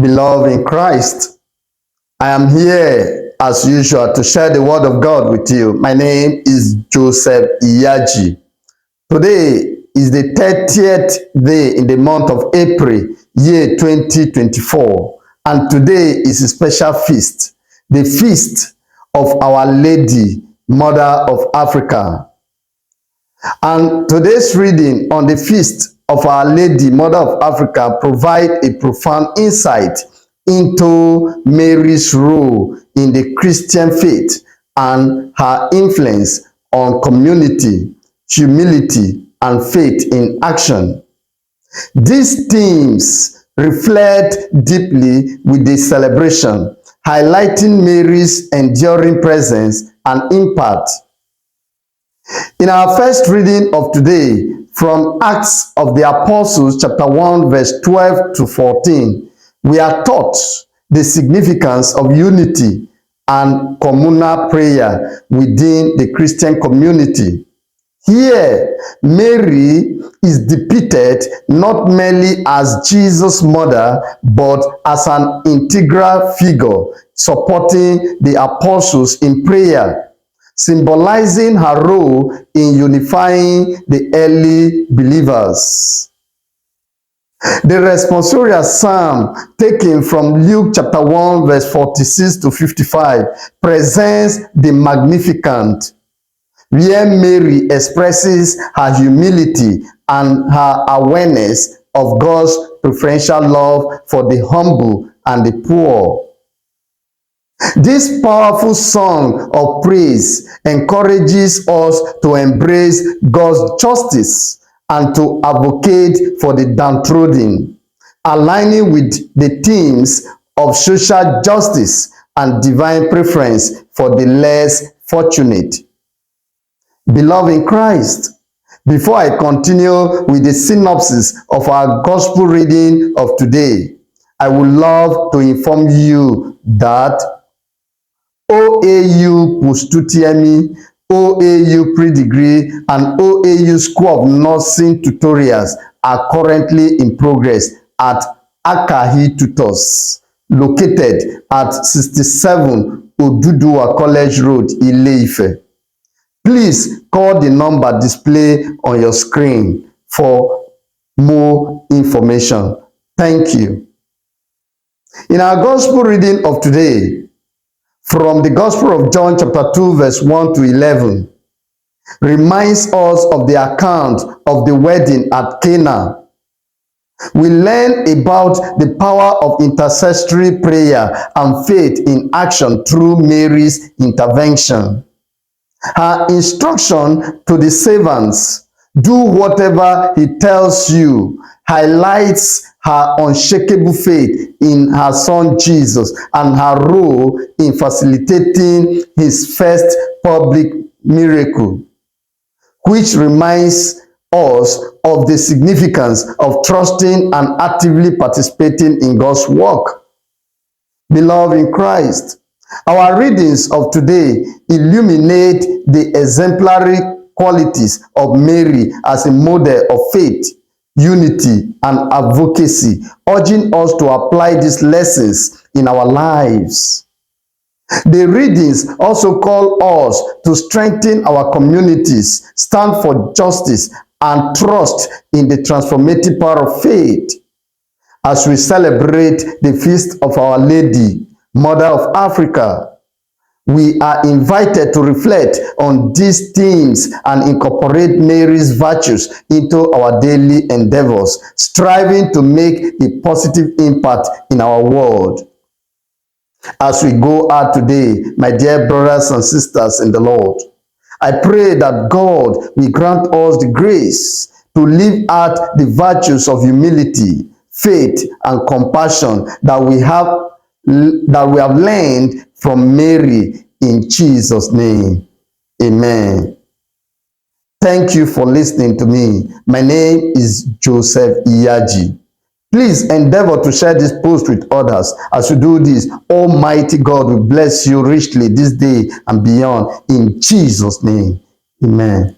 Beloved in Christ, I am here as usual to share the word of God with you. My name is Joseph Iyaji. Today is the 30th day in the month of April, year 2024. And today is a special feast, the feast of Our Lady, Mother of Africa. And today's reading on the feast of Our Lady, Mother of Africa, provide a profound insight into Mary's role in the Christian faith and her influence on community, humility, and faith in action. These themes reflect deeply with the celebration, highlighting Mary's enduring presence and impact. In our first reading of today, from Acts of the Apostles, chapter 1, verse 12 to 14, we are taught the significance of unity and communal prayer within the Christian community. Here, Mary is depicted not merely as Jesus' mother, but as an integral figure supporting the apostles in prayer, symbolizing her role in unifying the early believers. The responsorial psalm taken from Luke chapter 1 verse 46 to 55 presents the Magnificat, where Mary expresses her humility and her awareness of God's preferential love for the humble and the poor. This powerful song of praise encourages us to embrace God's justice and to advocate for the downtrodden, aligning with the themes of social justice and divine preference for the less fortunate. Beloved in Christ, before I continue with the synopsis of our gospel reading of today, I would love to inform you that OAU Post-UTME, OAU Pre-Degree, and OAU School of Nursing tutorials are currently in progress at Akahi Tutors, located at 67 Oduduwa College Road, Ile-Ife. Please call the number displayed on your screen for more information. Thank you. In our gospel reading of today, from the Gospel of John chapter 2 verse 1 to 11, reminds us of the account of the wedding at Cana. We learn about the power of intercessory prayer and faith in action through Mary's intervention. Her instruction to the servants, do whatever he tells you, highlights her unshakable faith in her son Jesus and her role in facilitating his first public miracle, which reminds us of the significance of trusting and actively participating in God's work. Beloved in Christ, our readings of today illuminate the exemplary qualities of Mary as a model of faith, unity, and advocacy, urging us to apply these lessons in our lives. The readings also call us to strengthen our communities, stand for justice, and trust in the transformative power of faith. As we celebrate the feast of Our Lady, Mother of Africa, we are invited to reflect on these themes and incorporate Mary's virtues into our daily endeavors, striving to make a positive impact in our world. As we go out today, my dear brothers and sisters in the Lord, I pray that God will grant us the grace to live out the virtues of humility, faith, and compassion that we have learned from Mary, in Jesus' name. Amen. Thank you for listening to me. My name is Joseph Iyaji. Please endeavor to share this post with others. As you do this, Almighty God will bless you richly this day and beyond. In Jesus' name. Amen.